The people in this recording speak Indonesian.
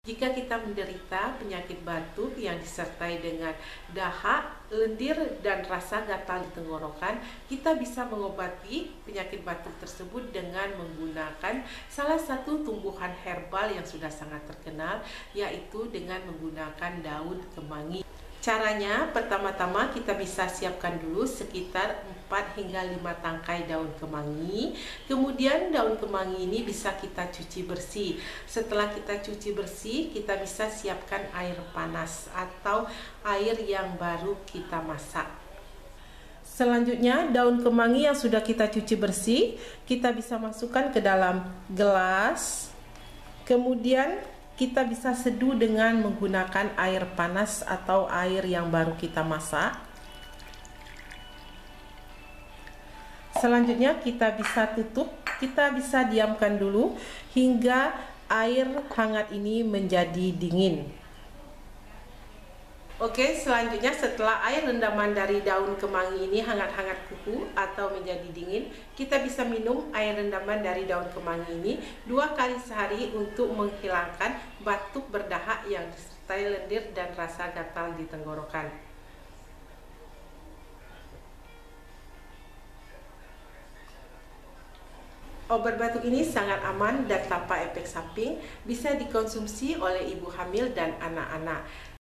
Jika kita menderita penyakit batuk yang disertai dengan dahak, lendir, dan rasa gatal di tenggorokan, kita bisa mengobati penyakit batuk tersebut dengan menggunakan salah satu tumbuhan herbal yang sudah sangat terkenal, yaitu dengan menggunakan daun kemangi. Caranya, pertama-tama kita bisa siapkan dulu sekitar 4 hingga 5 tangkai daun kemangi. Kemudian daun kemangi ini bisa kita cuci bersih. Setelah kita cuci bersih, kita bisa siapkan air panas atau air yang baru kita masak. Selanjutnya, daun kemangi yang sudah kita cuci bersih, kita bisa masukkan ke dalam gelas. Kemudian kita bisa seduh dengan menggunakan air panas atau air yang baru kita masak. Selanjutnya kita bisa tutup, kita bisa diamkan dulu hingga air hangat ini menjadi dingin. Oke, selanjutnya setelah air rendaman dari daun kemangi ini hangat-hangat kuku atau menjadi dingin, kita bisa minum air rendaman dari daun kemangi ini 2 kali sehari untuk menghilangkan batuk berdahak yang disertai lendir dan rasa gatal di tenggorokan. Obat batuk ini sangat aman dan tanpa efek samping, bisa dikonsumsi oleh ibu hamil dan anak-anak.